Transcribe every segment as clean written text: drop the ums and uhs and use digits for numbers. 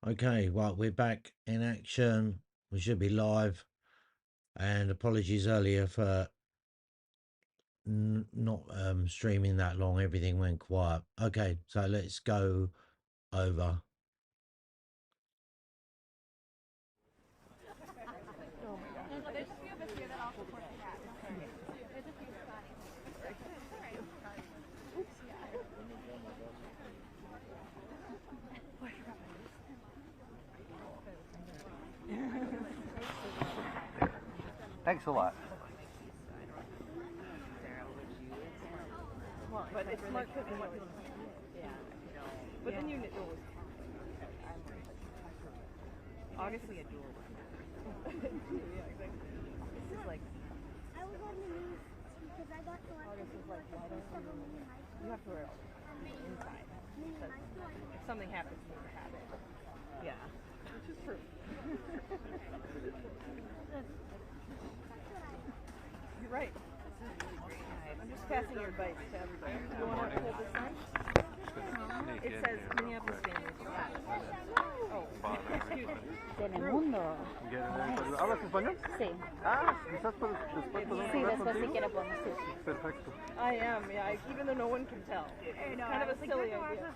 Okay, right, we're back in action. We should be live. And apologies earlier for not streaming that long. Everything went quiet. Okay, so let's go over. Thanks a lot. Well, but it's smart because yeah. But then you know, obviously a dual. Yeah, exactly. This is like. I was on the news because I got to watch August is like, why don't you have to wear it inside. If something happens, you need to have it. Yeah, which is true. You're right. I'm just passing your advice to everybody. You want to hold this sign? It says Minneapolis families. Oh, excuse me. Telemundo. ¿Hablas español? Sí. Ah, quizás después podemos Sí, hablar después si contigo. quiere podemos ir. Perfecto. I am, yeah, even though no one can tell. It's kind of a silly idea.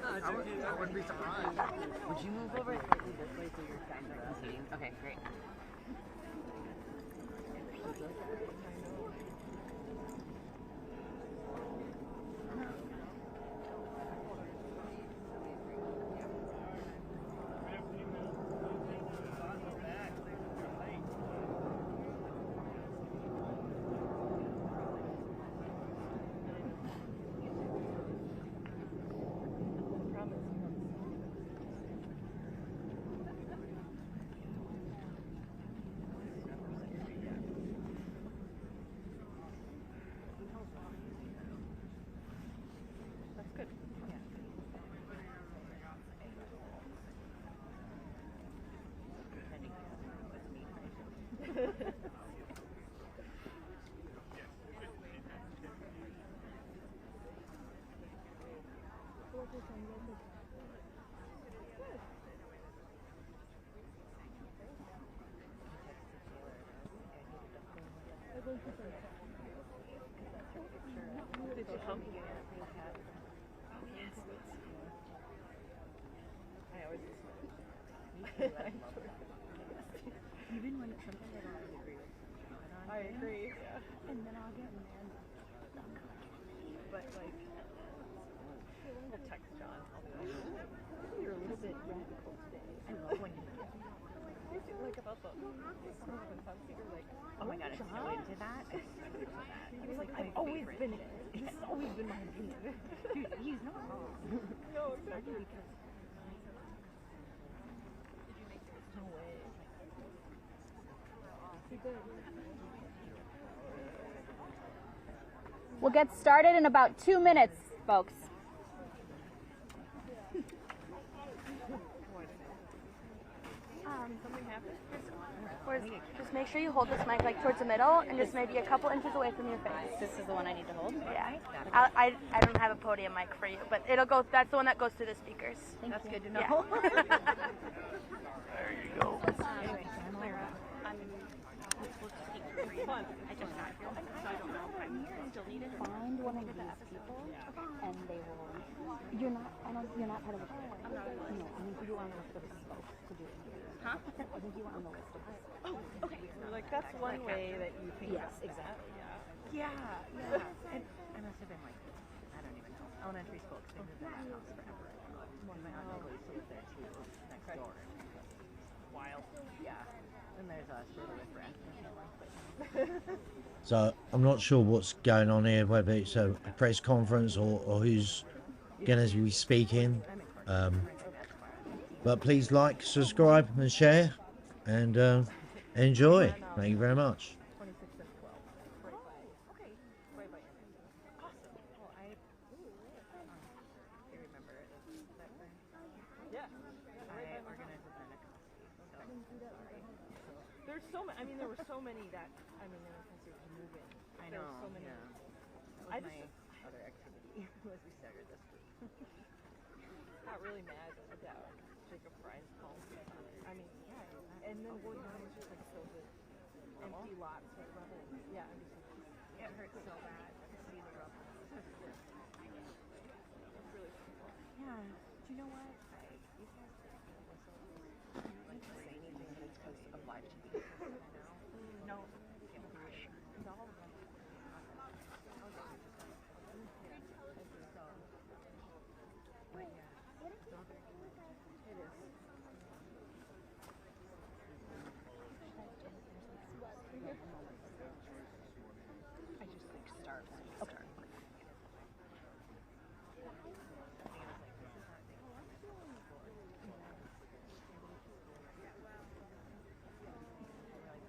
I wouldn't be surprised. Would you move over slightly this way so you're down to the seating? Okay, great. That's good. Yeah. Did you help me get a pink hat? Oh, yes. I always just Even when it's something I don't really agree with. I agree, yeah. And then I'll get mad. But, like, we'll text John. I'll be like, you're a little bit radical today. I love when you What's it like about the fun-seeker? Like, oh my god, I'm so into that. he was like, I've always been, it's always been my opinion. Dude, he's not wrong. No, exactly. No way. We'll get started in about 2 minutes, folks. Something happened? Just make sure you hold this mic like towards the middle and just maybe a couple inches away from your face. This is the one I need to hold? Yeah. I don't have a podium mic for you, but it'll go. That's the one that goes through the speakers. That's good to know. Yeah. There you go. Anyway, so I'm Lara. I'm supposed to speak for free. Fun. I just got here, so I don't know if I'm still needed. Find one of these people, and they will. You're not. You're not part of the. No, I think you were on the list of folks to do it. Huh? I think you were on the list of. Oh, okay. Like, that's one way that you think Yes, about exactly. Yeah, yeah. And I must have been like, I don't even know, elementary school, because I lived in that house forever. One of my aunt always lived there too, next door. Wild. Yeah. And there's a sort of riffraff. So I'm not sure what's going on here, whether it's a press conference or who's going to be speaking. But please like, subscribe, and share, and enjoy. Thank you very much. 26 and 12. Right. Okay. Right by Emmett. Awesome. Well, I remember it. That friend. Yeah. I organized with an costume, so There's so many. I mean, there were so many that. I mean, there was moving. I There know. were so many. Yeah. That I was just. my other activity. Was we staggered this week. Got really mad about Jacob Fry's home. I mean, yeah, and then one was just like filled with empty lots with rubble. Yeah, I'm just like, It hurts so bad to see the rubble. it's really simple. Yeah. Do you know what? Like, these guys like to say anything, but it's because of live TV. No, can't push. And all of them. But yeah, it's not very good. It is. I just like start. Okay.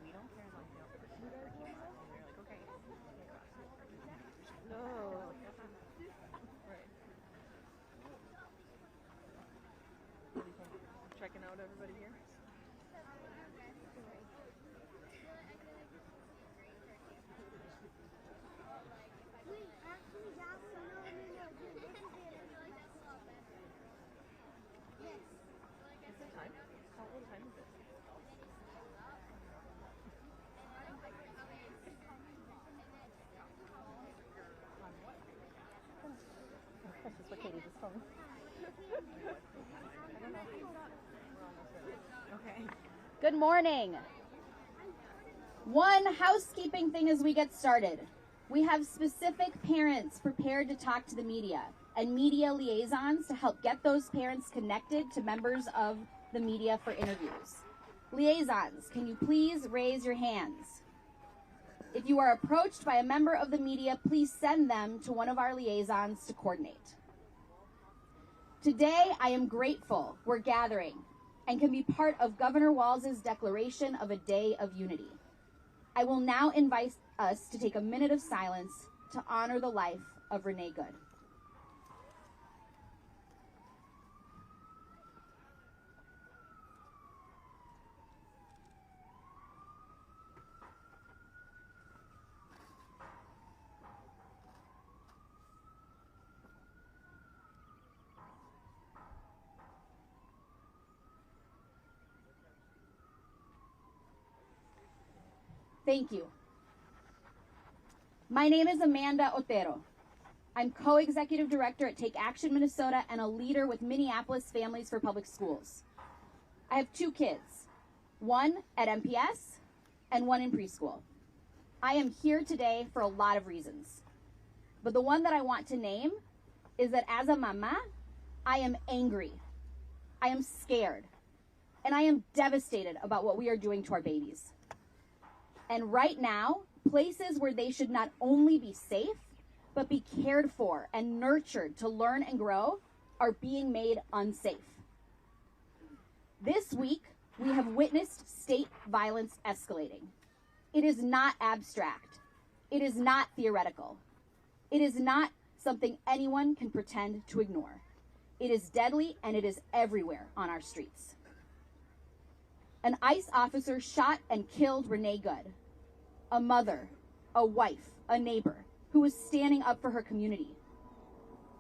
We don't care as long as you don't push it. And they're like, okay. No. Right. What do you think? Checking out everybody here? Wait, actually, that's no. Dude, this is it. Yes. What's the time? What time is it? That's what Katie just told me. Okay. Good morning. One housekeeping thing as we get started. We have specific parents prepared to talk to the media and media liaisons to help get those parents connected to members of the media for interviews. Liaisons, can you please raise your hands? If you are approached by a member of the media, please send them to one of our liaisons to coordinate. Today, I am grateful we're gathering and can be part of Governor Walz's declaration of a day of unity. I will now invite us to take a minute of silence to honor the life of Renee Good. Thank you. My name is Amanda Otero. I'm co-executive director at Take Action Minnesota and a leader with Minneapolis Families for Public Schools. I have 2 kids, one at MPS and one in preschool. I am here today for a lot of reasons, but the one that I want to name is that as a mama, I am angry, I am scared, and I am devastated about what we are doing to our babies. And right now, places where they should not only be safe, but be cared for and nurtured to learn and grow are being made unsafe. This week, we have witnessed state violence escalating. It is not abstract. It is not theoretical. It is not something anyone can pretend to ignore. It is deadly and it is everywhere on our streets. An ICE officer shot and killed Renee Good, a mother, a wife, a neighbor, who was standing up for her community.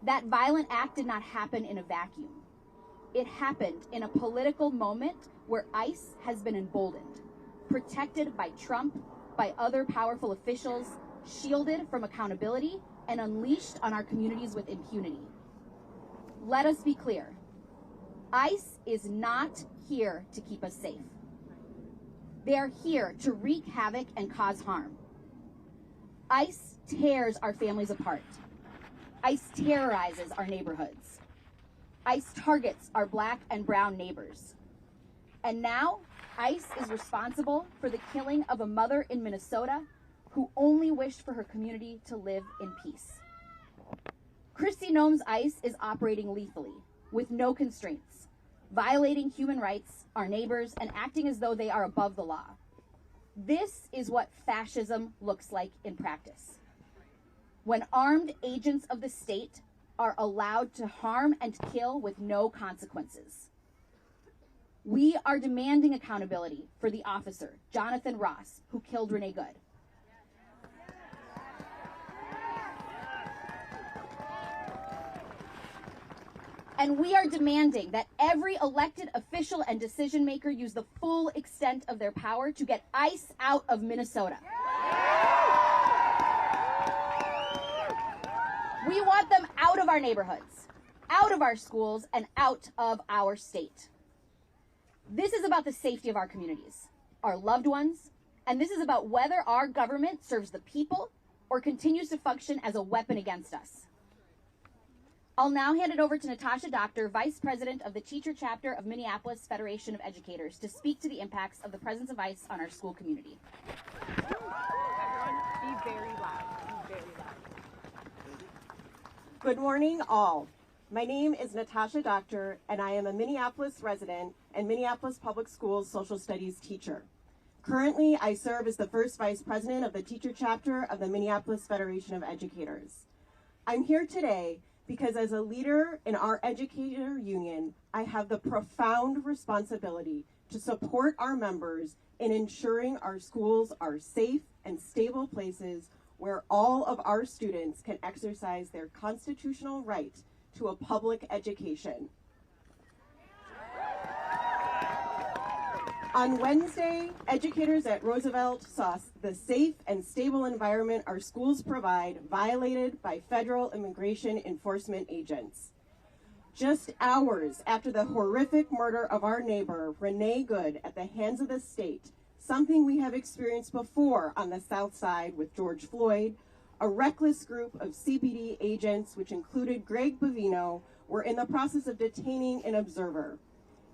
That violent act did not happen in a vacuum. It happened in a political moment where ICE has been emboldened, protected by Trump, by other powerful officials, shielded from accountability, and unleashed on our communities with impunity. Let us be clear. ICE is not here to keep us safe. They are here to wreak havoc and cause harm. ICE tears our families apart. ICE terrorizes our neighborhoods. ICE targets our Black and brown neighbors. And now, ICE is responsible for the killing of a mother in Minnesota who only wished for her community to live in peace. Kristi Noem's ICE is operating lethally, with no constraints, violating human rights, our neighbors, and acting as though they are above the law. This is what fascism looks like in practice. When armed agents of the state are allowed to harm and kill with no consequences. We are demanding accountability for the officer, Jonathan Ross, who killed Renee Good. And we are demanding that every elected official and decision maker use the full extent of their power to get ICE out of Minnesota. We want them out of our neighborhoods, out of our schools, and out of our state. This is about the safety of our communities, our loved ones, and this is about whether our government serves the people or continues to function as a weapon against us. I'll now hand it over to Natasha Doctor, Vice President of the Teacher Chapter of Minneapolis Federation of Educators, to speak to the impacts of the presence of ICE on our school community. Everyone, be very loud. Be very loud. Good morning, all. My name is Natasha Doctor, and I am a Minneapolis resident and Minneapolis Public Schools social studies teacher. Currently, I serve as the first vice president of the teacher chapter of the Minneapolis Federation of Educators. I'm here today because as a leader in our educator union, I have the profound responsibility to support our members in ensuring our schools are safe and stable places where all of our students can exercise their constitutional right to a public education. On Wednesday, educators at Roosevelt saw the safe and stable environment our schools provide violated by federal immigration enforcement agents. Just hours after the horrific murder of our neighbor, Renee Good, at the hands of the state, something we have experienced before on the South Side with George Floyd, a reckless group of CPD agents, which included Greg Bovino, were in the process of detaining an observer.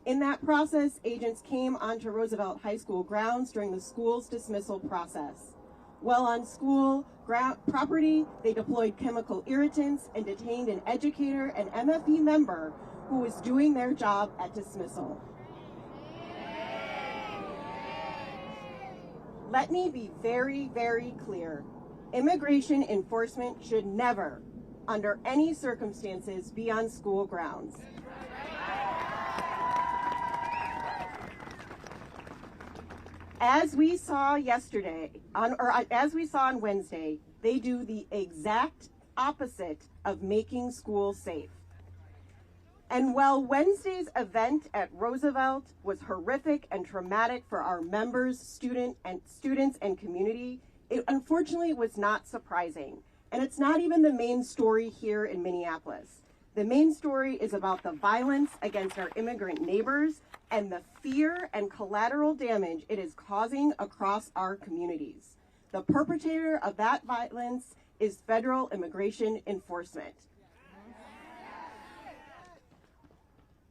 In that process, agents came onto Roosevelt High School grounds during the school's dismissal process. While on school property, they deployed chemical irritants and detained an educator and MFE member who was doing their job at dismissal. Let me be very, very clear. Immigration enforcement should never, under any circumstances, be on school grounds. As we saw yesterday, as we saw on Wednesday, they do the exact opposite of making schools safe. And while Wednesday's event at Roosevelt was horrific and traumatic for our members, students, and community, it unfortunately was not surprising. And it's not even the main story here in Minneapolis. The main story is about the violence against our immigrant neighbors and the fear and collateral damage it is causing across our communities. The perpetrator of that violence is federal immigration enforcement.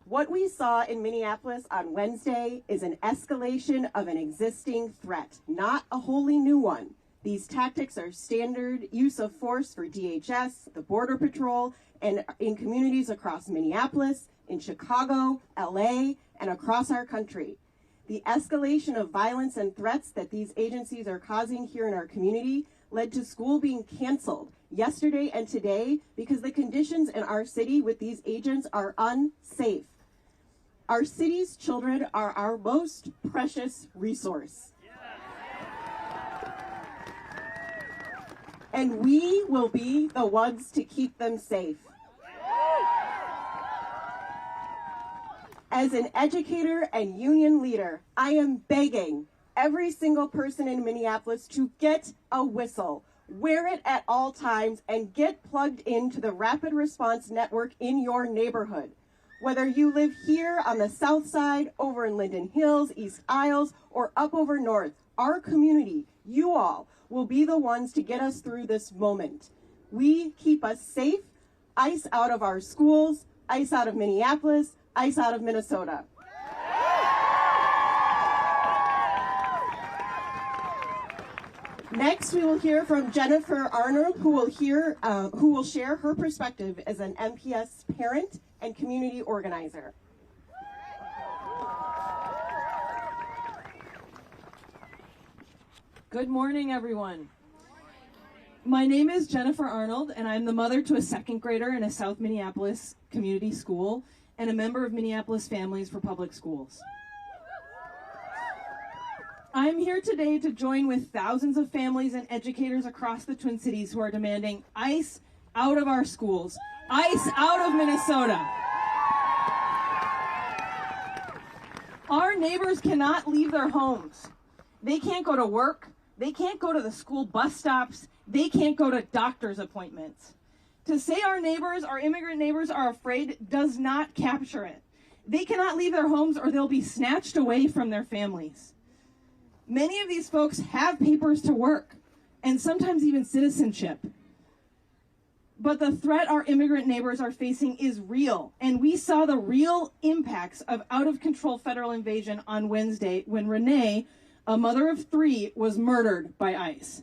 What we saw in Minneapolis on Wednesday is an escalation of an existing threat, not a wholly new one. These tactics are standard use of force for DHS, the Border Patrol, and in communities across Minneapolis, in Chicago, LA, and across our country. The escalation of violence and threats that these agencies are causing here in our community led to school being canceled yesterday and today because the conditions in our city with these agents are unsafe. Our city's children are our most precious resource. And we will be the ones to keep them safe. As an educator and union leader, I am begging every single person in Minneapolis to get a whistle, wear it at all times, and get plugged into the rapid response network in your neighborhood. Whether you live here on the South Side, over in Linden Hills, East Isles, or up over north, our community, you all, will be the ones to get us through this moment. We keep us safe, ICE out of our schools, ICE out of Minneapolis, ICE out of Minnesota. Next, we will hear from Jennifer Arnold, who will share her perspective as an MPS parent and community organizer. Good morning, everyone. My name is Jennifer Arnold, and I'm the mother to a second grader in a South Minneapolis community school and a member of Minneapolis Families for Public Schools. I'm here today to join with thousands of families and educators across the Twin Cities who are demanding ICE out of our schools, ICE out of Minnesota. neighbors cannot leave their homes. They can't go to work. They can't go to the school bus stops. They can't go to doctor's appointments. To say our neighbors, our immigrant neighbors, are afraid does not capture it. They cannot leave their homes or they'll be snatched away from their families. Many of these folks have papers to work and sometimes even citizenship. But the threat our immigrant neighbors are facing is real, and we saw the real impacts of out-of-control federal invasion on Wednesday when Renee, a mother of 3, was murdered by ICE.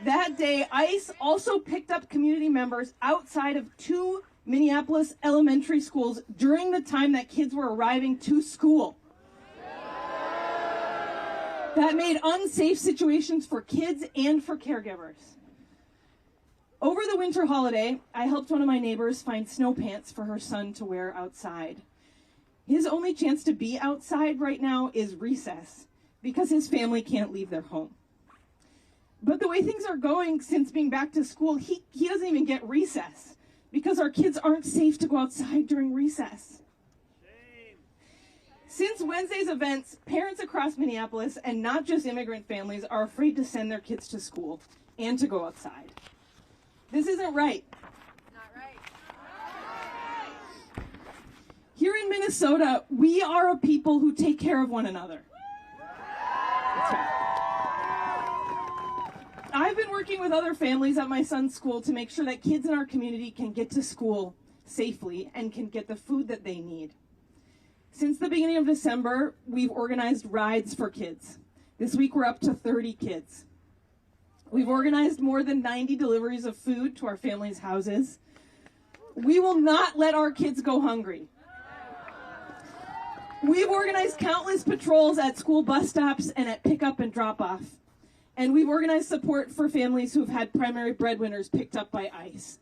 That day, ICE also picked up community members outside of 2 Minneapolis elementary schools during the time that kids were arriving to school. That made unsafe situations for kids and for caregivers. Over the winter holiday, I helped one of my neighbors find snow pants for her son to wear outside. His only chance to be outside right now is recess because his family can't leave their home. But the way things are going since being back to school, he doesn't even get recess because our kids aren't safe to go outside during recess. Shame. Since Wednesday's events, parents across Minneapolis, and not just immigrant families, are afraid to send their kids to school and to go outside. This isn't right. Not right. Here in Minnesota, we are a people who take care of one another. That's right. I've been working with other families at my son's school to make sure that kids in our community can get to school safely and can get the food that they need. Since the beginning of December, we've organized rides for kids. This week we're up to 30 kids. We've organized more than 90 deliveries of food to our families' houses. We will not let our kids go hungry. We've organized countless patrols at school bus stops and at pickup and drop-off. And we've organized support for families who've had primary breadwinners picked up by ICE.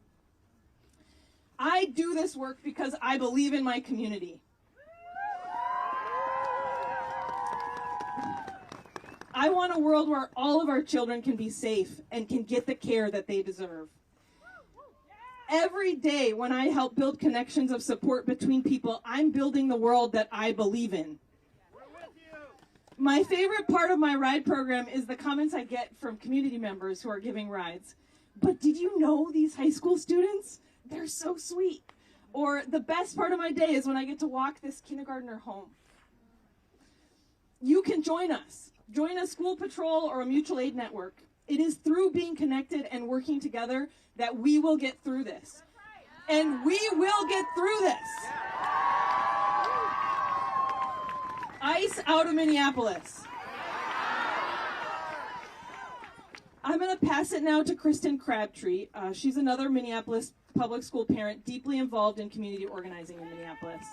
I do this work because I believe in my community. I want a world where all of our children can be safe and can get the care that they deserve. Every day when I help build connections of support between people, I'm building the world that I believe in. My favorite part of my ride program is the comments I get from community members who are giving rides. But did you know these high school students? They're so sweet. Or the best part of my day is when I get to walk this kindergartner home. You can join us. Join a school patrol or a mutual aid network. It is through being connected and working together that we will get through this. And we will get through this. ICE out of Minneapolis. I'm going to pass it now to Kristen Crabtree. She's another Minneapolis public school parent deeply involved in community organizing in Minneapolis.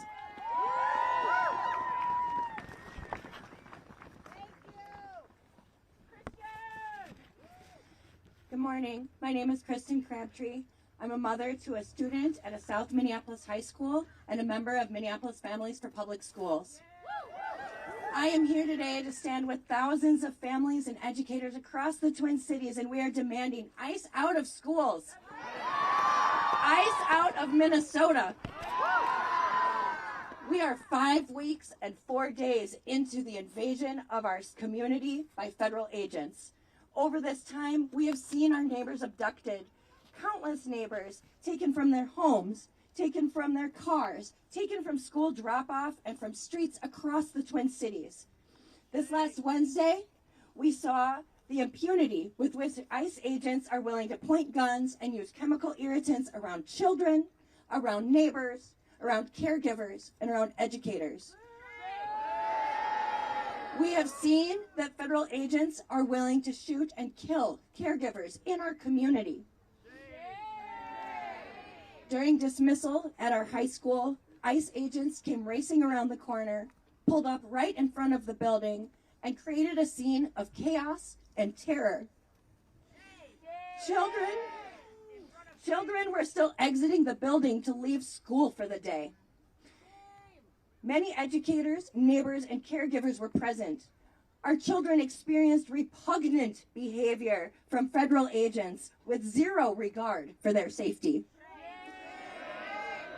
Good morning. My name is Kristen Crabtree. I'm a mother to a student at a South Minneapolis high school and a member of Minneapolis Families for Public Schools. I am here today to stand with thousands of families and educators across the Twin Cities, and we are demanding ICE out of schools. ICE out of Minnesota. We are 5 weeks and 4 days into the invasion of our community by federal agents. Over this time, we have seen our neighbors abducted, countless neighbors taken from their homes, taken from their cars, taken from school drop-off, and from streets across the Twin Cities. This last Wednesday, we saw the impunity with which ICE agents are willing to point guns and use chemical irritants around children, around neighbors, around caregivers, and around educators. We have seen that federal agents are willing to shoot and kill caregivers in our community. During dismissal at our high school, ICE agents came racing around the corner, pulled up right in front of the building, and created a scene of chaos and terror. Children were still exiting the building to leave school for the day. Many educators, neighbors, and caregivers were present. Our children experienced repugnant behavior from federal agents with zero regard for their safety.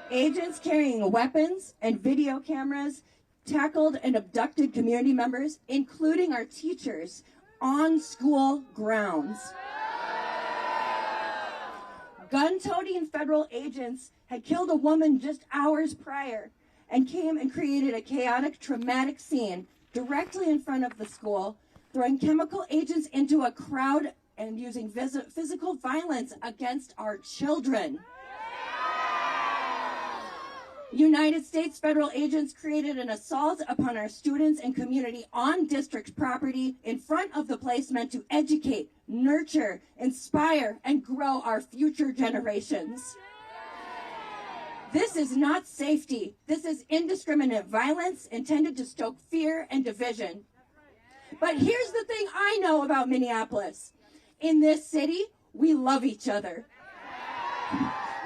Agents carrying weapons and video cameras tackled and abducted community members, including our teachers, on school grounds. Gun-toting federal agents had killed a woman just hours prior and came and created a chaotic, traumatic scene directly in front of the school, throwing chemical agents into a crowd and using physical violence against our children. United States federal agents created an assault upon our students and community on district property in front of the place meant to educate, nurture, inspire, and grow our future generations. This is not safety. This is indiscriminate violence intended to stoke fear and division. But here's the thing I know about Minneapolis. In this city, we love each other.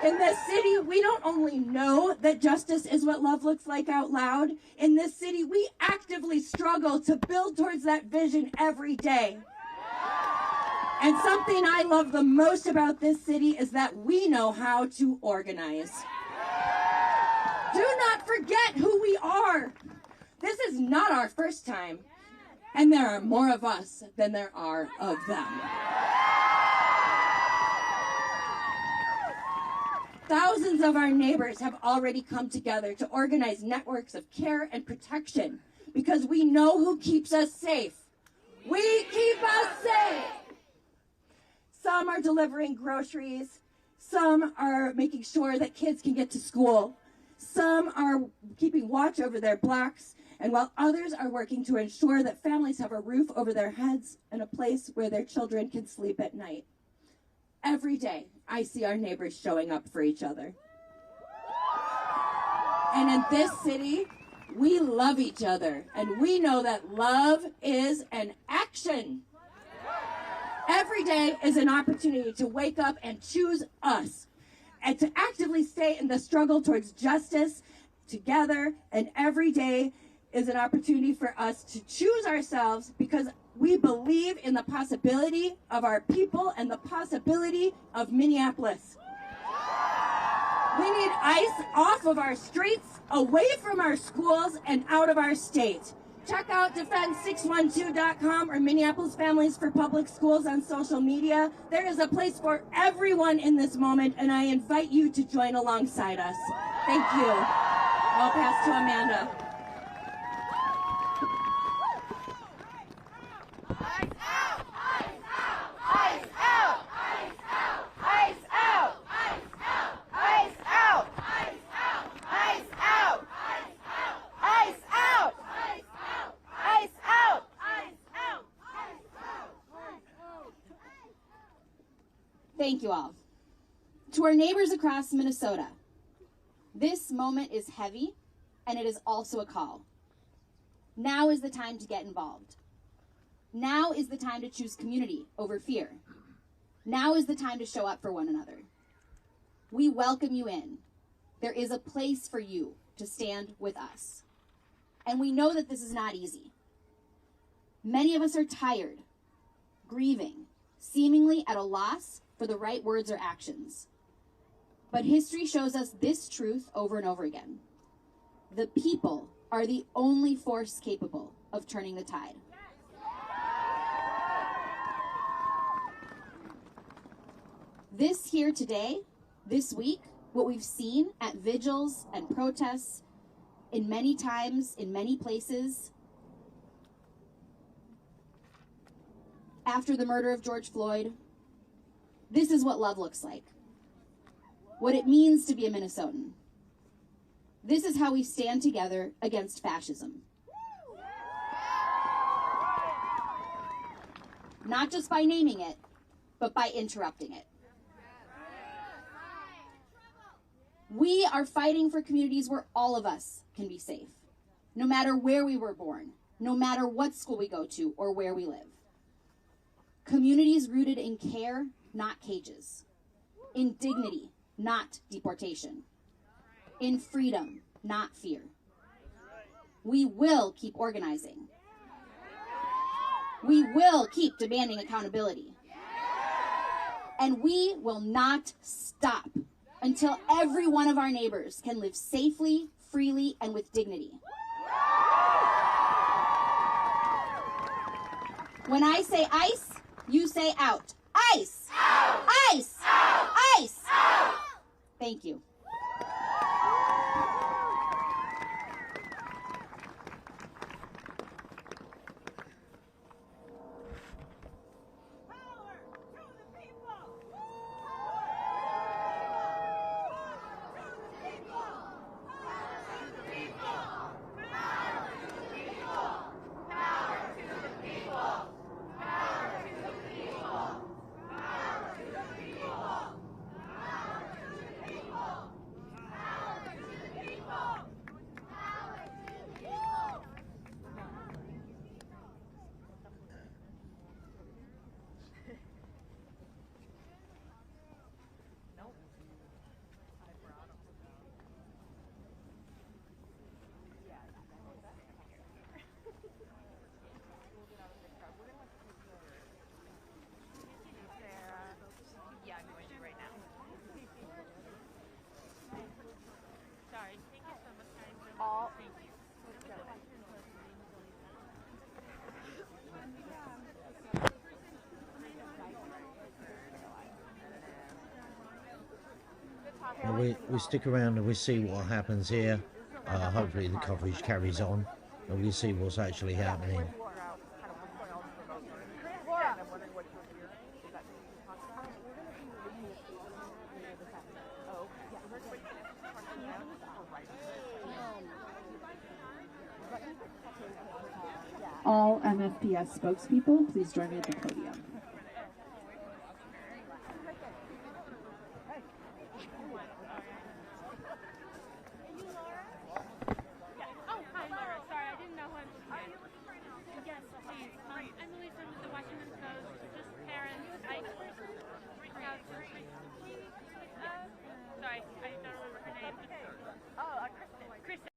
In this city, we don't only know that justice is what love looks like out loud. In this city, we actively struggle to build towards that vision every day. And something I love the most about this city is that we know how to organize. Do not forget who we are. This is not our first time, and there are more of us than there are of them. Thousands of our neighbors have already come together to organize networks of care and protection because we know who keeps us safe. We keep us safe. Some are delivering groceries. Some are making sure that kids can get to school. Some are keeping watch over their blocks. And while others are working to ensure that families have a roof over their heads and a place where their children can sleep at night. Every day, I see our neighbors showing up for each other. And in this city, we love each other. And we know that love is an action. Every day is an opportunity to wake up and choose us. And to actively stay in the struggle towards justice together. And every day is an opportunity for us to choose ourselves because we believe in the possibility of our people and the possibility of Minneapolis. We need ICE off of our streets, away from our schools, and out of our state. Check out defend612.com or Minneapolis Families for Public Schools on social media. There is a place for everyone in this moment, and I invite you to join alongside us. Thank you. I'll pass to Amanda. Thank you all. To our neighbors across Minnesota, this moment is heavy, and it is also a call. Now is the time to get involved. Now is the time to choose community over fear. Now is the time to show up for one another. We welcome you in. There is a place for you to stand with us. And we know that this is not easy. Many of us are tired, grieving, seemingly at a loss for the right words or actions. But history shows us this truth over and over again. The people are the only force capable of turning the tide. This here today, this week, what we've seen at vigils and protests in many times, in many places, after the murder of George Floyd, this is what love looks like. What it means to be a Minnesotan. This is how we stand together against fascism. Not just by naming it, but by interrupting it. We are fighting for communities where all of us can be safe, no matter where we were born, no matter what school we go to or where we live. Communities rooted in care, not cages. In dignity, not deportation. In freedom, not fear. We will keep organizing. We will keep demanding accountability. And we will not stop until every one of our neighbors can live safely, freely, and with dignity. When I say ice, you say out. Ice! Out! Ice! Out! Ice! Out! Thank you. Yeah, I'm going to right now. Sorry, thank you so much, guys. All. Thank you. We stick around and we see what happens here. Hopefully the coverage carries on and we see what's actually happening. All MFPS spokespeople, please join me at the podium. Oh, hi, Laura. Sorry, I didn't know who I'm looking at. Yes, please. I'm Elise from the Washington Post. Just parents. I reached out to sorry, I don't remember her name. Kristen. Kristen.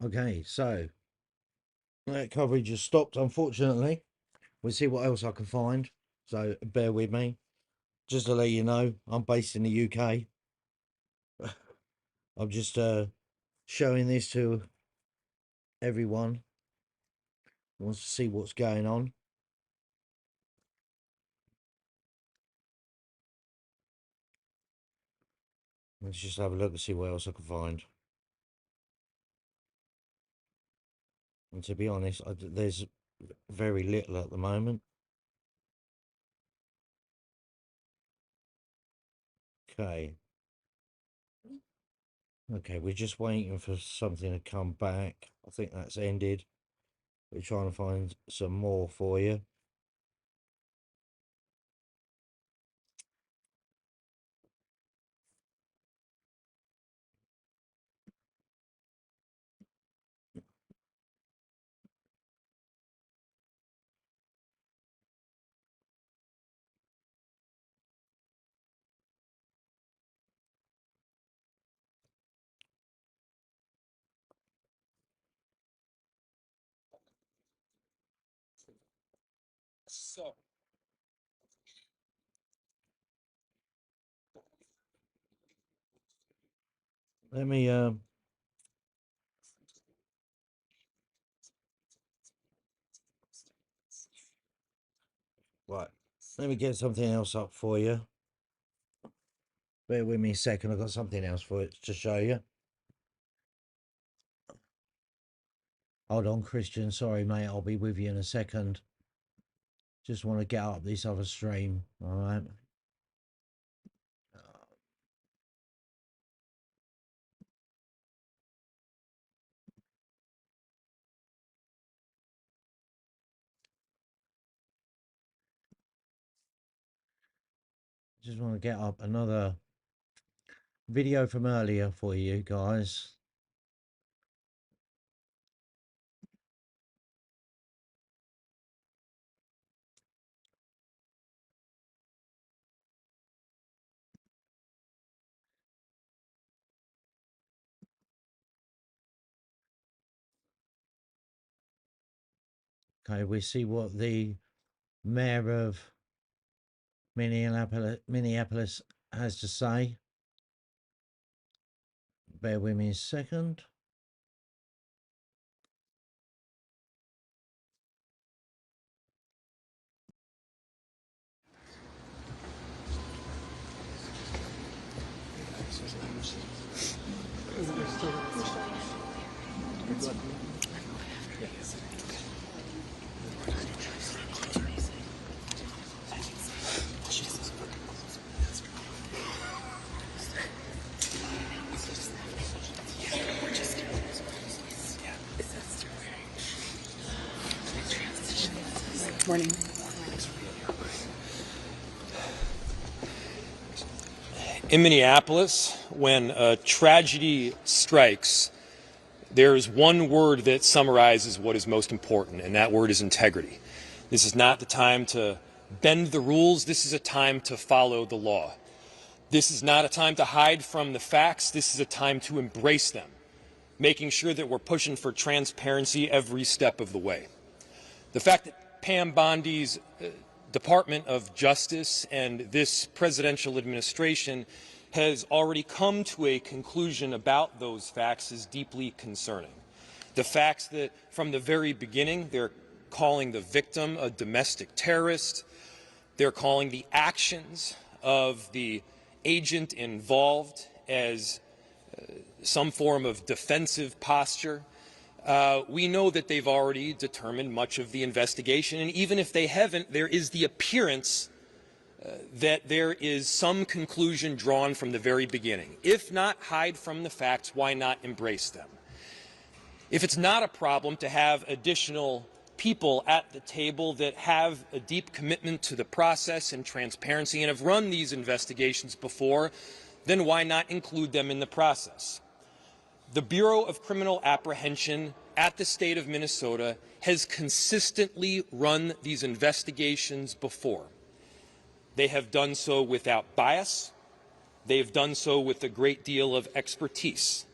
Okay, so that coverage has stopped, unfortunately. We'll see what else I can find. So bear with me. Just to let you know, I'm based in the UK. I'm just showing this to everyone who wants to see what's going on. Let's just have a look and see what else I can find. And to be honest, there's very little at the moment. Okay. Okay, we're just waiting for something to come back. I think that's ended. We're trying to find some more for you. Let me right. Let me get something else up for you. Bear with me a second. I've got something else for it to show you. Hold on, Christian. Sorry, mate. I'll be with you in a second. Just want to get up this other stream. All right. Just want to get up another video from earlier for you guys. Okay, we see what the mayor of Minneapolis has to say. Bear with me a second. Morning. In Minneapolis, when a tragedy strikes, there's one word that summarizes what is most important, and that word is integrity. This is not the time to bend the rules. This is a time to follow the law. This is not a time to hide from the facts. This is a time to embrace them, making sure that we're pushing for transparency every step of the way. The fact that Pam Bondi's Department of Justice and this presidential administration has already come to a conclusion about those facts is deeply concerning. The facts that from the very beginning they're calling the victim a domestic terrorist, they're calling the actions of the agent involved as some form of defensive posture. We know that they've already determined much of the investigation, and even if they haven't, there is the appearance that there is some conclusion drawn from the very beginning. If not hide from the facts, why not embrace them? If it's not a problem to have additional people at the table that have a deep commitment to the process and transparency and have run these investigations before, then why not include them in the process? The Bureau of Criminal Apprehension at the state of Minnesota has consistently run these investigations before. They have done so without bias. They've done so with a great deal of expertise.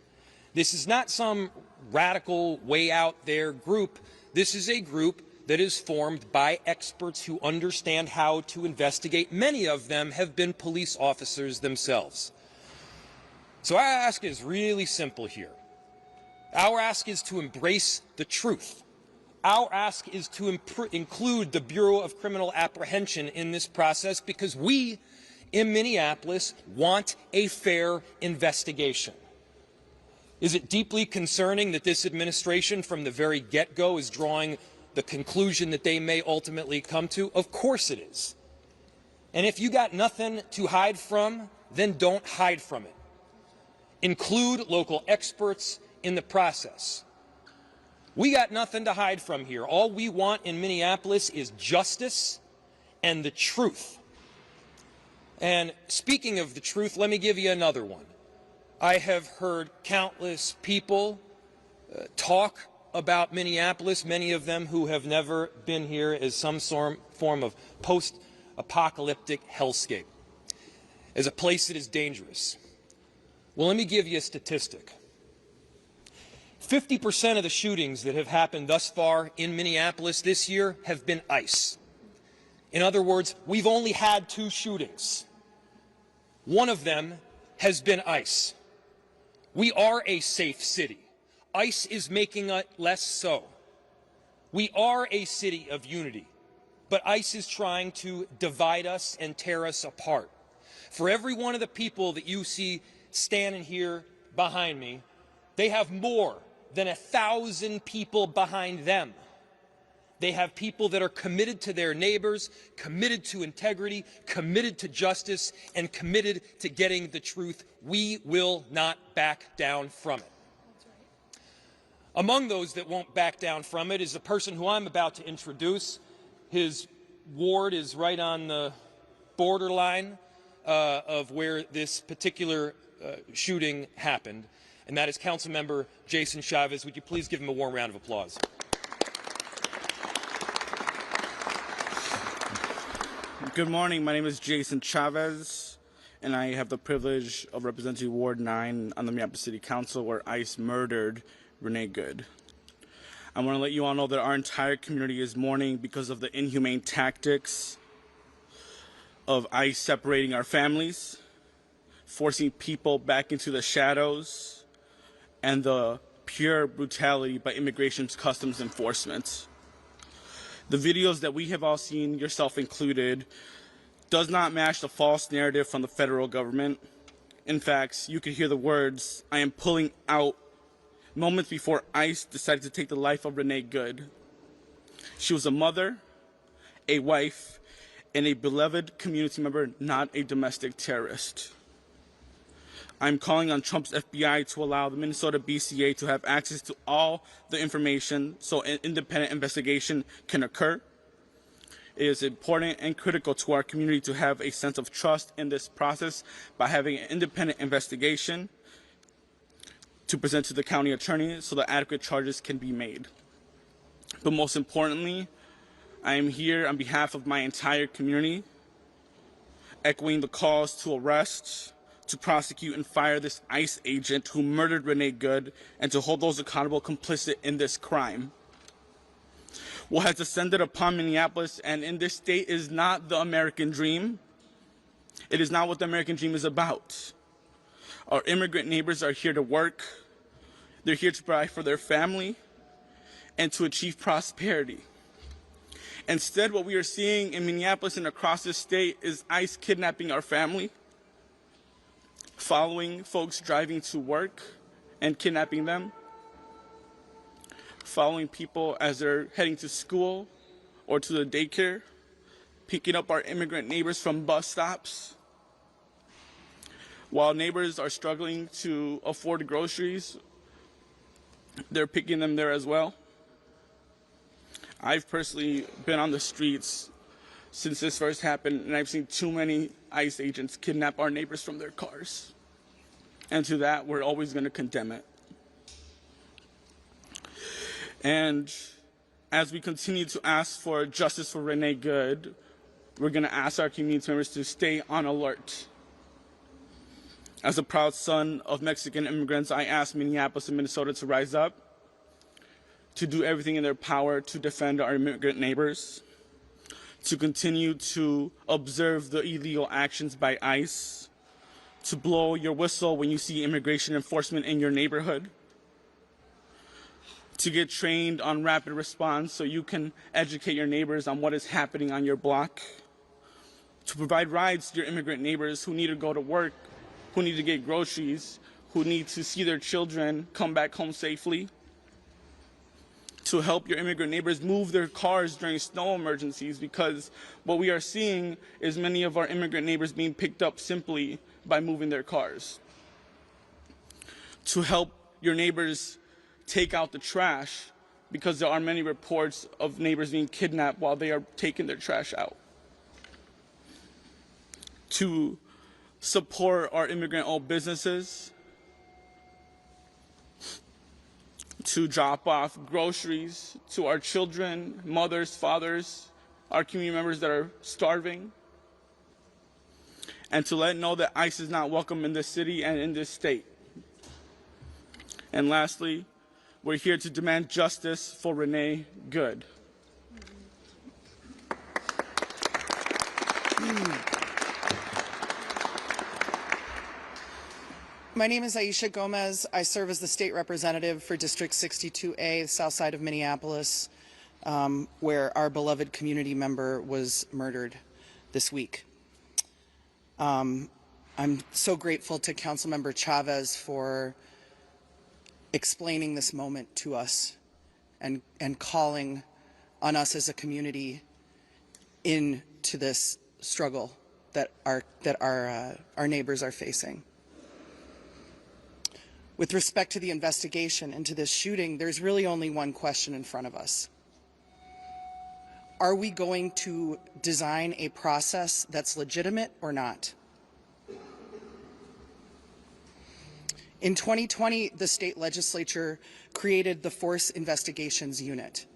This is not some radical way out there group. This is a group that is formed by experts who understand how to investigate. Many of them have been police officers themselves. So our ask is really simple here. Our ask is to embrace the truth. Our ask is to include the Bureau of Criminal Apprehension in this process because we in Minneapolis want a fair investigation. Is it deeply concerning that this administration from the very get-go is drawing the conclusion that they may ultimately come to? Of course it is. And if you got nothing to hide from, then don't hide from it. Include local experts in the process. We got nothing to hide from here. All we want in Minneapolis is justice and the truth. And speaking of the truth, let me give you another one. I have heard countless people talk about Minneapolis, many of them who have never been here, as some form of post-apocalyptic hellscape, as a place that is dangerous. Well, let me give you a statistic. 50% of the shootings that have happened thus far in Minneapolis this year have been ICE. In other words, we've only had 2 shootings. One of them has been ICE. We are a safe city. ICE is making it less so. We are a city of unity, but ICE is trying to divide us and tear us apart. For every one of the people that you see standing here behind me, they have more than 1,000 people behind them. They have people that are committed to their neighbors, committed to integrity, committed to justice, and committed to getting the truth. We will not back down from it. Among those that won't back down from it is the person who I'm about to introduce. His ward is right on the borderline of where this particular shooting happened, and that is Councilmember Jason Chavez. Would you please give him a warm round of applause? Good morning. My name is Jason Chavez, and I have the privilege of representing Ward 9 on the Minneapolis City Council, where ICE murdered Renee Good. I want to let you all know that our entire community is mourning because of the inhumane tactics of ICE separating our families, forcing people back into the shadows, and the pure brutality by Immigration's Customs Enforcement. The videos that we have all seen, yourself included, does not match the false narrative from the federal government. In fact, you could hear the words, "I am pulling out," moments before ICE decided to take the life of Renee Good. She was a mother, a wife, and a beloved community member, not a domestic terrorist. I'm calling on Trump's FBI to allow the Minnesota BCA to have access to all the information so an independent investigation can occur. It is important and critical to our community to have a sense of trust in this process by having an independent investigation to present to the county attorney so that adequate charges can be made. But most importantly, I am here on behalf of my entire community, echoing the calls to arrest, to prosecute and fire this ICE agent who murdered Renee Good, and to hold those accountable complicit in this crime. What has descended upon Minneapolis and in this state is not the American dream. It is not what the American dream is about. Our immigrant neighbors are here to work. They're here to provide for their family and to achieve prosperity. Instead, what we are seeing in Minneapolis and across the state is ICE kidnapping our family, following folks driving to work and kidnapping them, following people as they're heading to school or to the daycare, picking up our immigrant neighbors from bus stops. While neighbors are struggling to afford groceries, they're picking them there as well. I've personally been on the streets since this first happened, and I've seen too many ICE agents kidnap our neighbors from their cars. And to that, we're always going to condemn it. And as we continue to ask for justice for Renee Good, we're going to ask our community members to stay on alert. As a proud son of Mexican immigrants, I ask Minneapolis and Minnesota to rise up, to do everything in their power to defend our immigrant neighbors, to continue to observe the illegal actions by ICE, to blow your whistle when you see immigration enforcement in your neighborhood, to get trained on rapid response so you can educate your neighbors on what is happening on your block, to provide rides to your immigrant neighbors who need to go to work, who need to get groceries, who need to see their children come back home safely, to help your immigrant neighbors move their cars during snow emergencies, because what we are seeing is many of our immigrant neighbors being picked up simply by moving their cars. To help your neighbors take out the trash, because there are many reports of neighbors being kidnapped while they are taking their trash out. To support our immigrant-owned businesses, to drop off groceries to our children, mothers, fathers, our community members that are starving, and to let know that ICE is not welcome in this city and in this state. And lastly, we're here to demand justice for Renee Good. My name is Aisha Gomez. I serve as the state representative for District 62A, the south side of Minneapolis, where our beloved community member was murdered this week. I'm so grateful to Councilmember Chavez for explaining this moment to us and calling on us as a community into this struggle that our neighbors are facing. With respect to the investigation into this shooting, there's really only one question in front of us. Are we going to design a process that's legitimate or not? In 2020, the state legislature created the Force Investigations Unit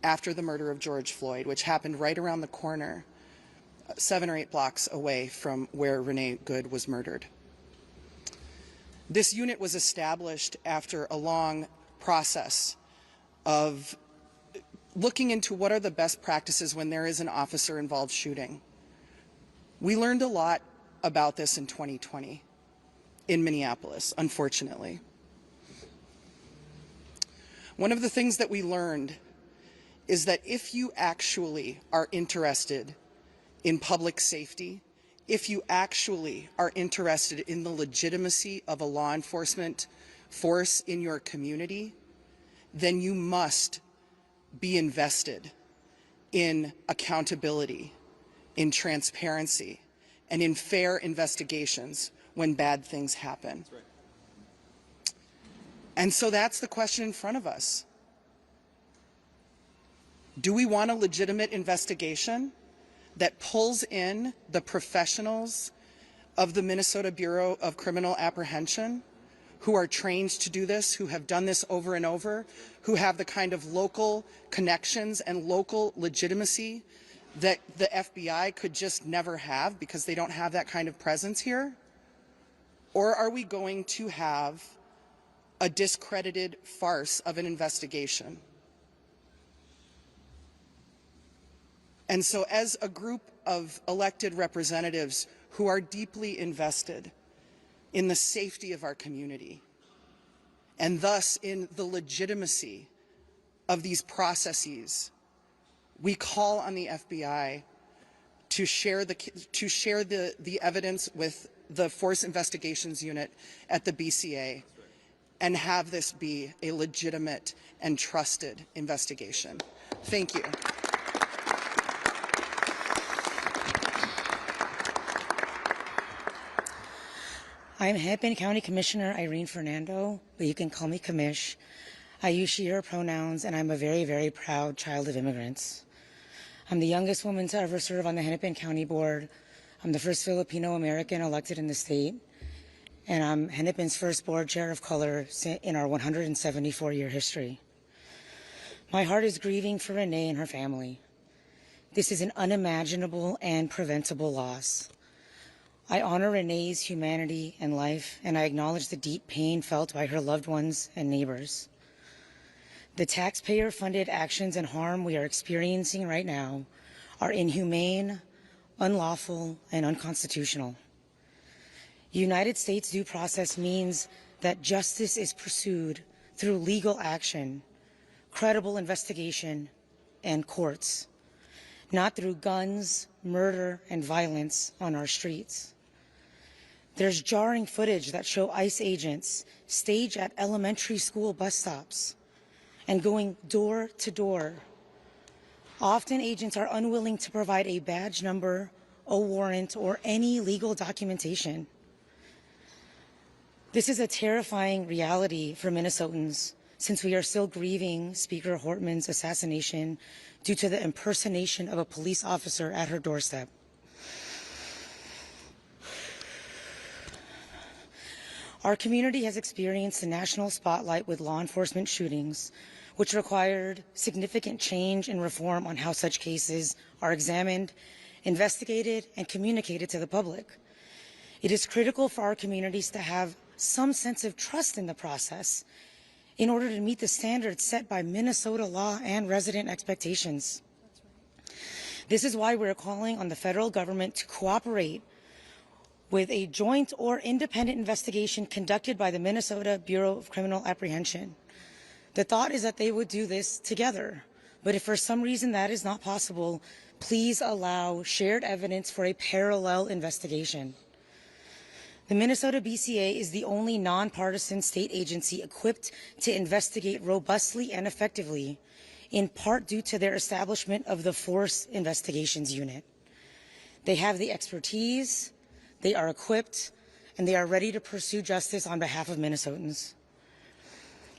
after the murder of George Floyd, which happened right around the corner, 7 or 8 blocks away from where Renee Good was murdered. This unit was established after a long process of looking into what are the best practices when there is an officer-involved shooting. We learned a lot about this in 2020 in Minneapolis, unfortunately. One of the things that we learned is that if you actually are interested in public safety, if you actually are interested in the legitimacy of a law enforcement force in your community, then you must be invested in accountability, in transparency, and in fair investigations when bad things happen. That's right. And so that's the question in front of us. Do we want a legitimate investigation that pulls in the professionals of the Minnesota Bureau of Criminal Apprehension who are trained to do this, who have done this over and over, who have the kind of local connections and local legitimacy that the FBI could just never have because they don't have that kind of presence here? Or are we going to have a discredited farce of an investigation? And so as a group of elected representatives who are deeply invested in the safety of our community and thus in the legitimacy of these processes, we call on the FBI to share the evidence with the Force Investigations Unit at the BCA and have this be a legitimate and trusted investigation. Thank you. I'm Hennepin County Commissioner Irene Fernando, but you can call me Commish. I use she, her pronouns, and I'm a very, very proud child of immigrants. I'm the youngest woman to ever serve on the Hennepin County Board. I'm the first Filipino American elected in the state, and I'm Hennepin's first board chair of color in our 174-year history. My heart is grieving for Renee and her family. This is an unimaginable and preventable loss. I honor Renee's humanity and life, and I acknowledge the deep pain felt by her loved ones and neighbors. The taxpayer-funded actions and harm we are experiencing right now are inhumane, unlawful, and unconstitutional. United States due process means that justice is pursued through legal action, credible investigation, and courts, not through guns, murder, and violence on our streets. There's jarring footage that show ICE agents stage at elementary school bus stops and going door to door. Often agents are unwilling to provide a badge number, a warrant, or any legal documentation. This is a terrifying reality for Minnesotans since we are still grieving Speaker Hortman's assassination due to the impersonation of a police officer at her doorstep. Our community has experienced the national spotlight with law enforcement shootings, which required significant change and reform on how such cases are examined, investigated, and communicated to the public. It is critical for our communities to have some sense of trust in the process in order to meet the standards set by Minnesota law and resident expectations. This is why we're calling on the federal government to cooperate with a joint or independent investigation conducted by the Minnesota Bureau of Criminal Apprehension. The thought is that they would do this together, but if for some reason that is not possible, please allow shared evidence for a parallel investigation. The Minnesota BCA is the only nonpartisan state agency equipped to investigate robustly and effectively, in part due to their establishment of the Force Investigations Unit. They have the expertise, they are equipped, and they are ready to pursue justice on behalf of Minnesotans.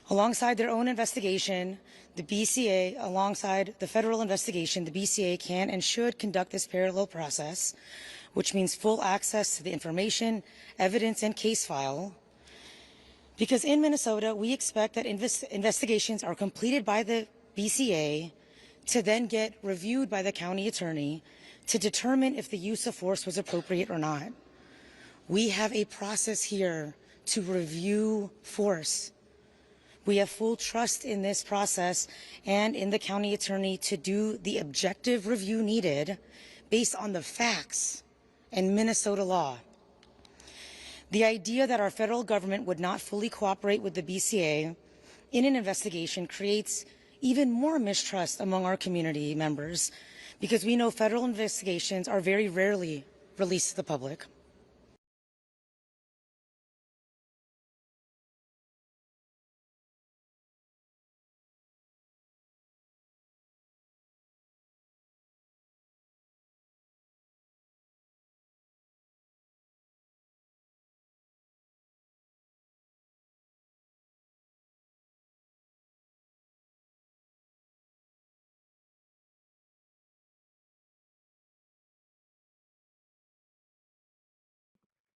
Alongside their own investigation, the BCA, alongside the federal investigation, the BCA can and should conduct this parallel process, which means full access to the information, evidence, and case file. Because in Minnesota, we expect that investigations are completed by the BCA to then get reviewed by the county attorney to determine if the use of force was appropriate or not. We have a process here to review force We have full trust in this process and in the county attorney to do the objective review needed based on the facts and Minnesota law. The idea that our federal government would not fully cooperate with the BCA in an investigation creates even more mistrust among our community members because we know federal investigations are very rarely released to the public.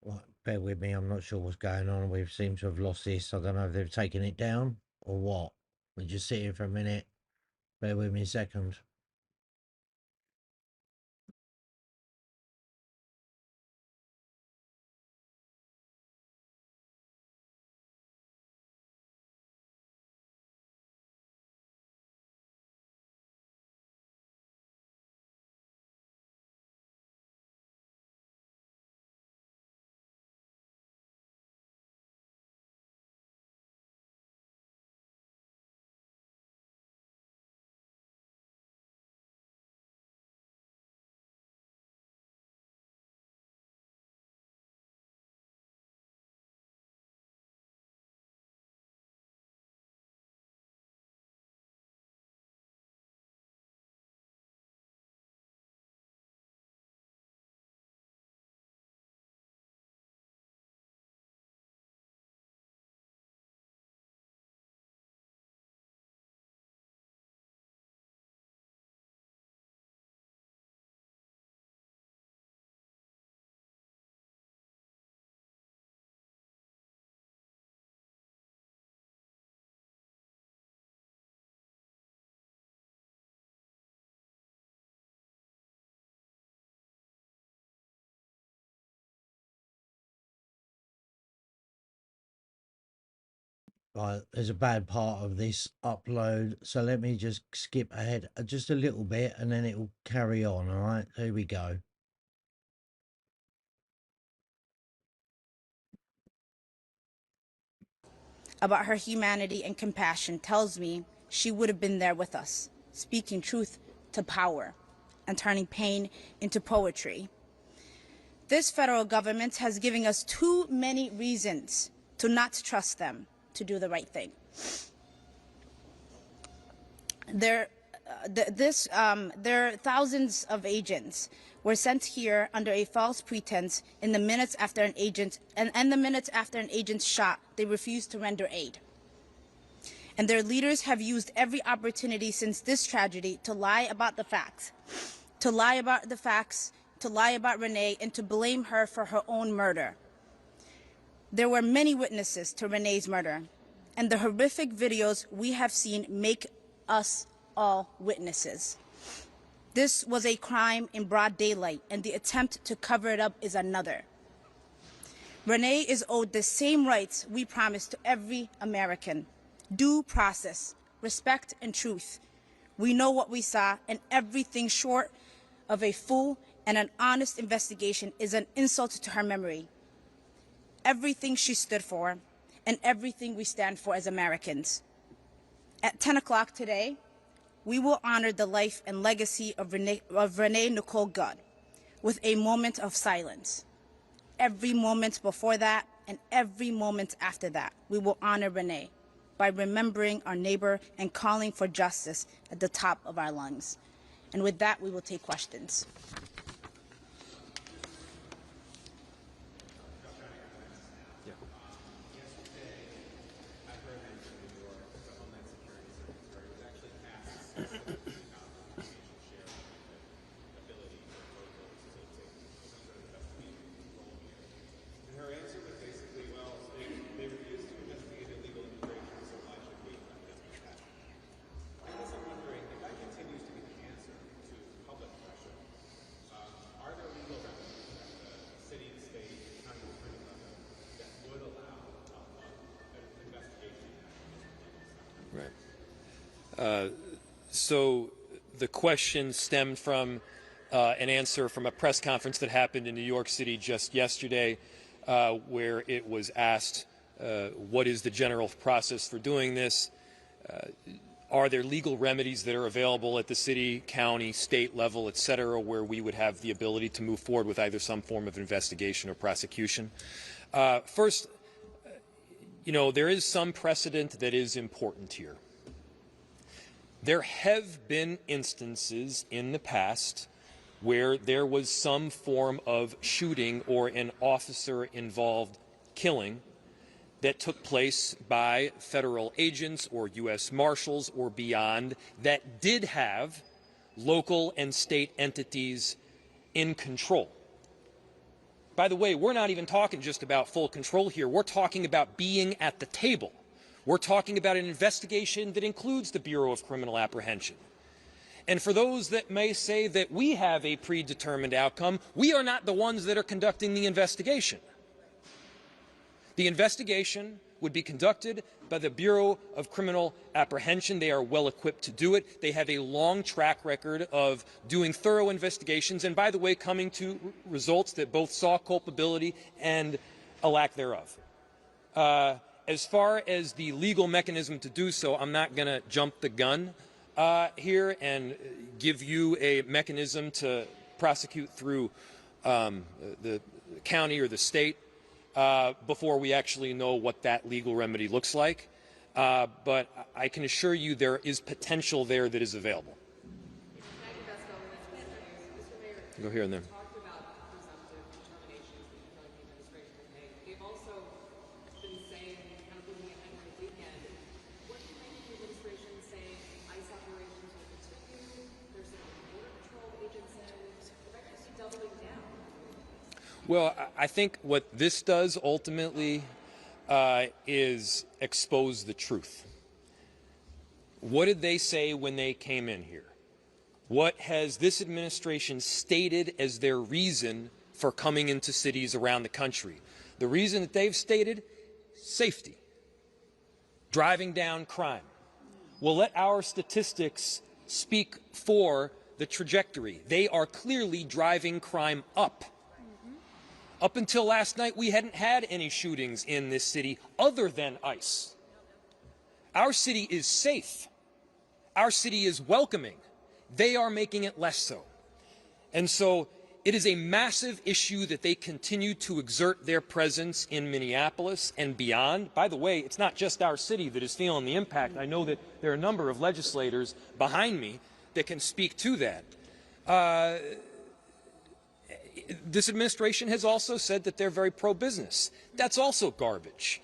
Right, bear with me. I'm not sure what's going on. We seem to have lost this. I don't know if they've taken it down or what. We just sit here for a minute. Bear with me a second. Right, there's a bad part of this upload, so let me just skip ahead just a little bit and then it will carry on. All right, here we go. About her humanity and compassion tells me she would have been there with us, speaking truth to power and turning pain into poetry. This federal government has given us too many reasons to not trust them to do the right thing. There are thousands of agents were sent here under a false pretense in the minutes after an agent, and the minutes after an agent's shot, they refused to render aid. And their leaders have used every opportunity since this tragedy to lie about the facts, to lie about the facts, to lie about Renee, and to blame her for her own murder. There were many witnesses to Renee's murder, and the horrific videos we have seen make us all witnesses. This was a crime in broad daylight, and the attempt to cover it up is another. Renee is owed the same rights we promise to every American: due process, respect, and truth. We know what we saw, and everything short of a full and an honest investigation is an insult to her memory. Everything she stood for, and everything we stand for as Americans. At 10 o'clock today, we will honor the life and legacy of Renee Nicole Godd with a moment of silence. Every moment before that and every moment after that, we will honor Renee by remembering our neighbor and calling for justice at the top of our lungs. And with that, we will take questions. So the question stemmed from an answer from a press conference that happened in New York City just yesterday, where it was asked, what is the general process for doing this? Are there legal remedies that are available at the city, county, state level, et cetera, where we would have the ability to move forward with either some form of investigation or prosecution? First, you know, there is some precedent that is important here. There have been instances in the past where there was some form of shooting or an officer-involved killing that took place by federal agents or U.S. Marshals or beyond that did have local and state entities in control. By the way, we're not even talking just about full control here. We're talking about being at the table. We're talking about an investigation that includes the Bureau of Criminal Apprehension. And for those that may say that we have a predetermined outcome, we are not the ones that are conducting the investigation. The investigation would be conducted by the Bureau of Criminal Apprehension. They are well equipped to do it. They have a long track record of doing thorough investigations and, by the way, coming to results that both saw culpability and a lack thereof. As far as the legal mechanism to do so, I'm not going to jump the gun here and give you a mechanism to prosecute through the county or the state before we actually know what that legal remedy looks like. But I can assure you there is potential there that is available. Go here and there. Well, I think what this does ultimately is expose the truth. What did they say when they came in here? What has this administration stated as their reason for coming into cities around the country? The reason that they've stated, safety, driving down crime. Well, let our statistics speak for the trajectory. They are clearly driving crime up. Up until last night, we hadn't had any shootings in this city other than ICE. Our city is safe. Our city is welcoming. They are making it less so. And so it is a massive issue that they continue to exert their presence in Minneapolis and beyond. By the way, it's not just our city that is feeling the impact. I know that there are a number of legislators behind me that can speak to that. This administration has also said that they're very pro-business. That's also garbage.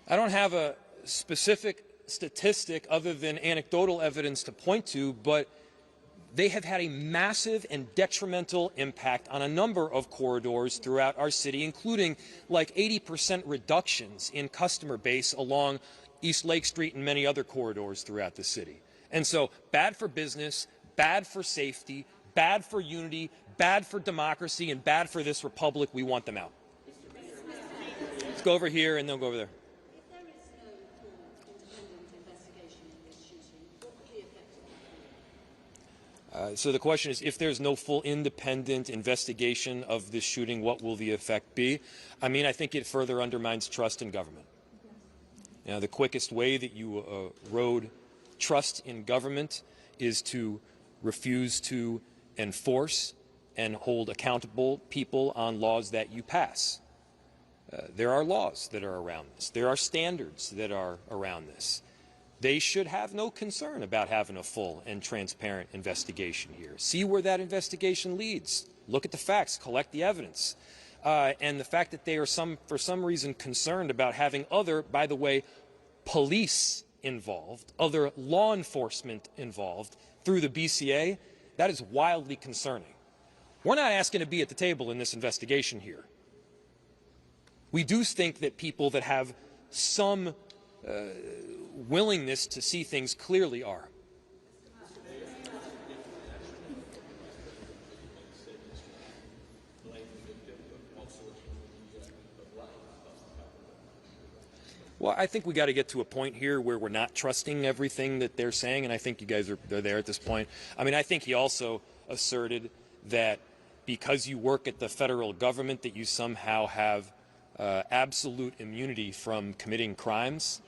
I don't have a specific statistic other than anecdotal evidence to point to, but they have had a massive and detrimental impact on a number of corridors throughout our city, including like 80% reductions in customer base along East Lake Street and many other corridors throughout the city. And so bad for business, bad for safety, bad for unity, bad for democracy, and bad for this republic. We want them out. Let's go over here and then go over there. So the question is, if there's no full independent investigation of this shooting, what will the effect be? I mean, I think it further undermines trust in government. Now, the quickest way that you erode trust in government is to refuse to enforce and hold accountable people on laws that you pass. There are laws that are around this. There are standards that are around this. They should have no concern about having a full and transparent investigation here. See where that investigation leads. Look at the facts, collect the evidence. And the fact that they are for some reason concerned about having other, by the way, police involved, other law enforcement involved through the BCA, that is wildly concerning. We're not asking to be at the table in this investigation here. We do think that people that have some willingness to see things clearly are. Well, I think we got to get to a point here where we're not trusting everything that they're saying, and I think you guys are there at this point. I mean, I think he also asserted that because you work at the federal government that you somehow have absolute immunity from committing crimes.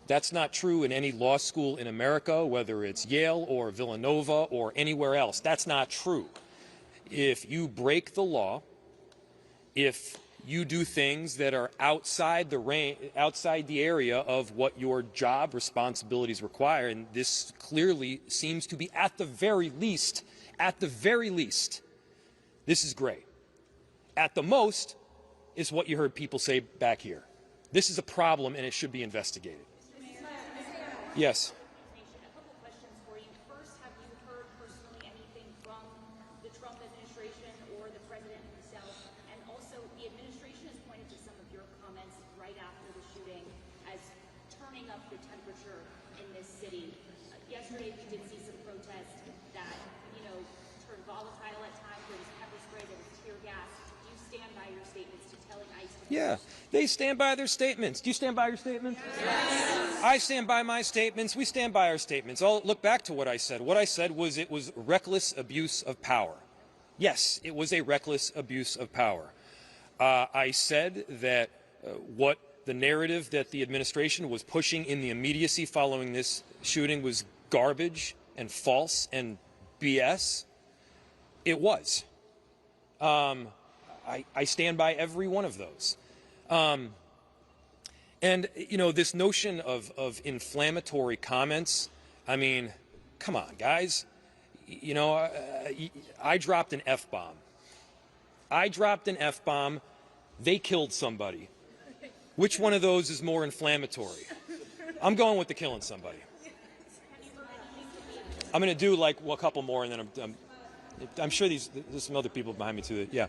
That's not true in any law school in America, whether it's Yale or Villanova or anywhere else. That's not true. If you break the law, if you do things that are outside the area of what your job responsibilities require, and this clearly seems to be at the very least, this is great. At the most is what you heard people say back here. This is a problem and it should be investigated. Yes. A couple questions for you. First, have you heard personally anything from the Trump administration or the president himself? And also, the administration has pointed to some of your comments right after the shooting as turning up the temperature in this city. Yesterday, we did see some protests that, turned volatile at times. There was pepper spray, there was tear gas. Do you stand by your statements to telling ICE to... Yeah, they stand by their statements. Do you stand by your statements? Yes. I stand by my statements. We stand by our statements. I'll look back to what I said. What I said was it was reckless abuse of power. Yes, it was a reckless abuse of power. I said that what the narrative that the administration was pushing in the immediacy following this shooting was garbage and false and BS. It was. I stand by every one of those. And, this notion of inflammatory comments, I mean, come on, guys. I dropped an F-bomb. They killed somebody. Which one of those is more inflammatory? I'm going with the killing somebody. I'm going to do like a couple more, and then I'm sure there's some other people behind me too. Yeah.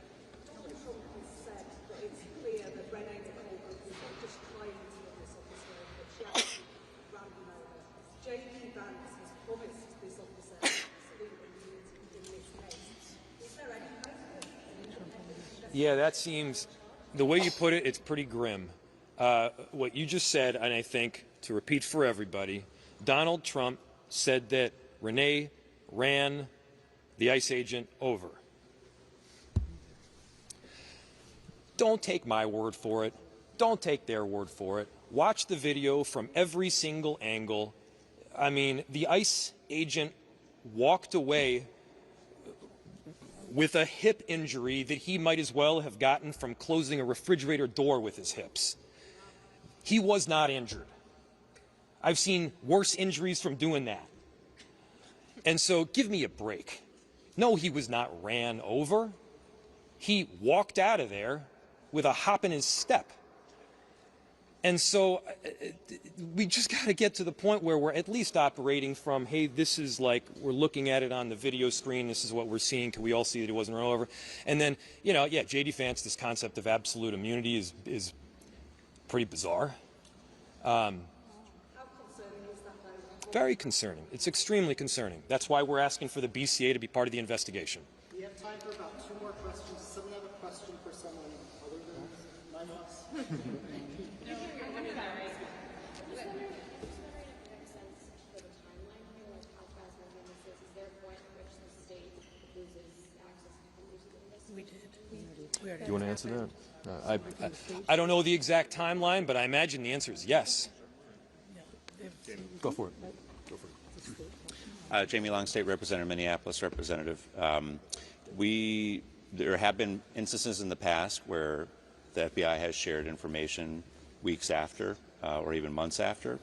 Yeah, that seems, the way you put it, it's pretty grim. What you just said, and I think, to repeat for everybody, Donald Trump said that Renee ran the ICE agent over. Don't take my word for it. Don't take their word for it. Watch the video from every single angle. I mean, the ICE agent walked away with a hip injury that he might as well have gotten from closing a refrigerator door with his hips. He was not injured. I've seen worse injuries from doing that. And so give me a break. No, he was not ran over. He walked out of there with a hop in his step. And so we just got to get to the point where we're at least operating from, hey, this is like, we're looking at it on the video screen, this is what we're seeing, can we all see that he wasn't run over? And then, J.D. Vance, this concept of absolute immunity is pretty bizarre. Very concerning. It's extremely concerning. That's why we're asking for the BCA to be part of the investigation. We have time for about 2 more questions. Someone have a question for someone other than myself? Do you want to answer that? I don't know the exact timeline, but I imagine the answer is yes. Go for it. Jamie Long, State Representative, Minneapolis Representative. There have been instances in the past where the FBI has shared information weeks after or even months after.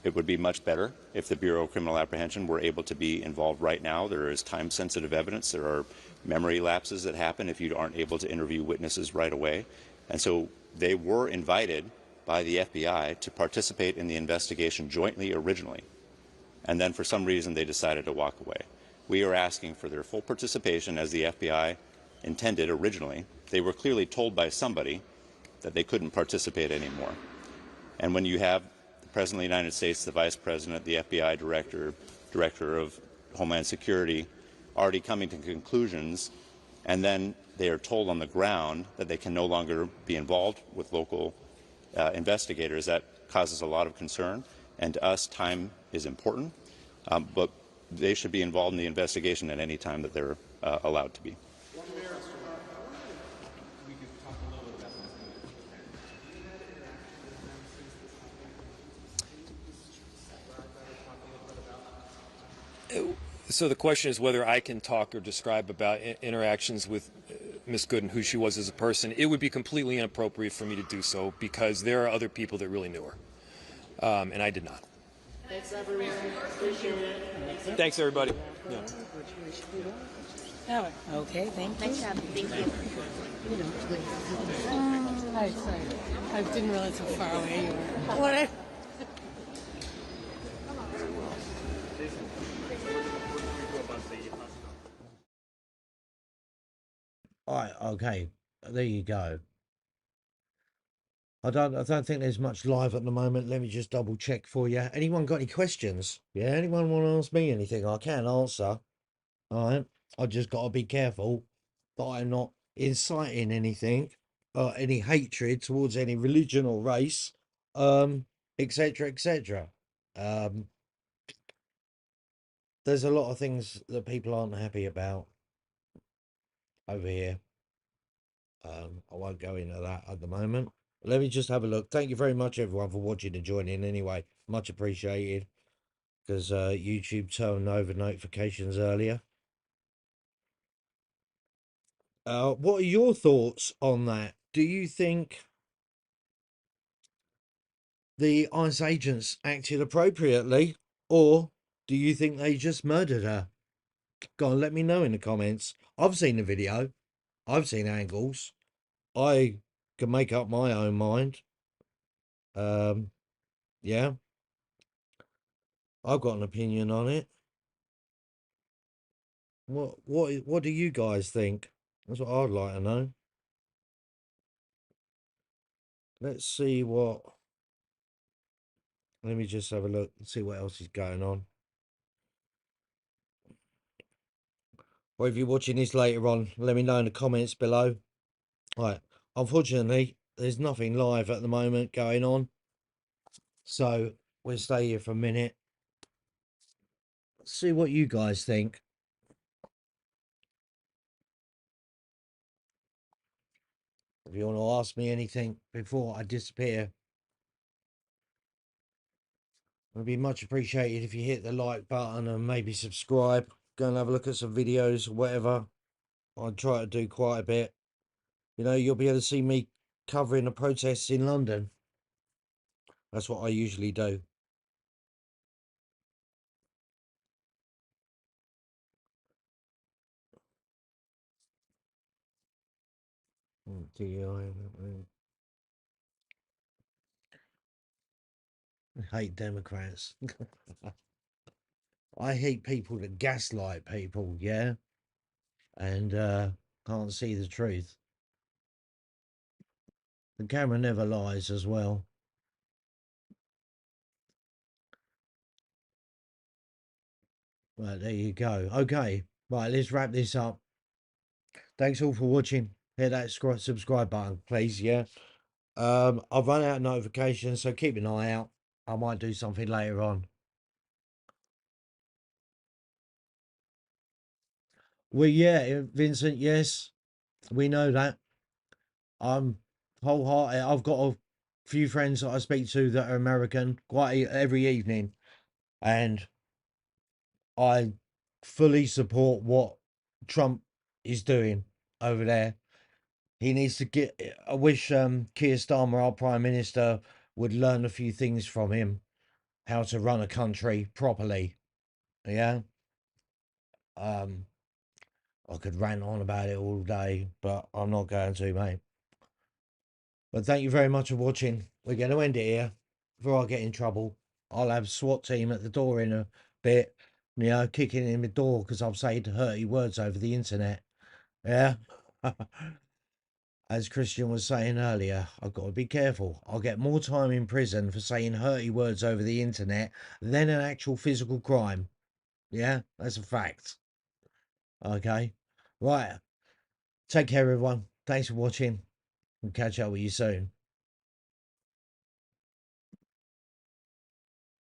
It would be much better if the Bureau of Criminal Apprehension were able to be involved right now. There is time-sensitive evidence. There are memory lapses that happen if you aren't able to interview witnesses right away. And so they were invited by the FBI to participate in the investigation jointly originally. And then for some reason they decided to walk away. We are asking for their full participation as the FBI intended originally. They were clearly told by somebody that they couldn't participate anymore. And when you have the President of the United States, the Vice President, the FBI Director of Homeland Security already coming to conclusions, and then they are told on the ground that they can no longer be involved with local investigators, that causes a lot of concern. And to us, time is important, but they should be involved in the investigation at any time that they're allowed to be. So the question is whether I can talk or describe about interactions with Ms. Good and who she was as a person. It would be completely inappropriate for me to do so because there are other people that really knew her, and I did not. Thanks, everyone. Appreciate it. Thanks, everybody. Yeah. Okay, thank you. Nice job. Thank you. Hi, sorry. I didn't realize how far away you were. What? Alright, okay. There you go. I don't think there's much live at the moment. Let me just double check for you. Anyone got any questions? Yeah, anyone want to ask me anything? I can answer. Alright. I just gotta be careful that I'm not inciting anything, any hatred towards any religion or race, etc. etc. There's a lot of things that people aren't happy about over here. I won't go into that at the moment. Let me just have a look. Thank you very much, everyone, for watching and joining anyway. Much appreciated. Because YouTube turned over notifications earlier. What are your thoughts on that? Do you think the ICE agents acted appropriately? Or do you think they just murdered her? Go on, let me know in the comments. I've seen the video. I've seen angles. I can make up my own mind. Yeah. I've got an opinion on it. What do you guys think? That's what I'd like to know. Let's see what. Let me just have a look and see what else is going on. Or if you're watching this later on, let me know in the comments below. Right. Unfortunately, there's nothing live at the moment going on. So we'll stay here for a minute. See what you guys think. If you want to ask me anything before I disappear, it'd be much appreciated if you hit the like button and maybe subscribe. Go and have a look at some videos or whatever. I try to do quite a bit. You know, you'll be able to see me covering the protests in London. That's what I usually do. I hate Democrats. I hate people that gaslight people, yeah? And can't see the truth. The camera never lies as well. Right, there you go. Okay, right, let's wrap this up. Thanks all for watching. Hit that subscribe button, please, yeah? I've run out of notifications, so keep an eye out. I might do something later on. Well, yeah, Vincent, yes, we know that. I'm wholehearted. I've got a few friends that I speak to that are American quite every evening, and I fully support what Trump is doing over there. He needs to get. I wish Keir Starmer, our Prime Minister, would learn a few things from him, how to run a country properly. Yeah. I could rant on about it all day, but I'm not going to, mate. But thank you very much for watching. We're going to end it here before I get in trouble. I'll have SWAT team at the door in a bit, you know, kicking in the door because I've said hurty words over the internet. Yeah. As Christian was saying earlier, I've got to be careful. I'll get more time in prison for saying hurty words over the internet than an actual physical crime. Yeah, that's a fact. Okay. Right. Take care, everyone. Thanks for watching. We'll catch up with you soon.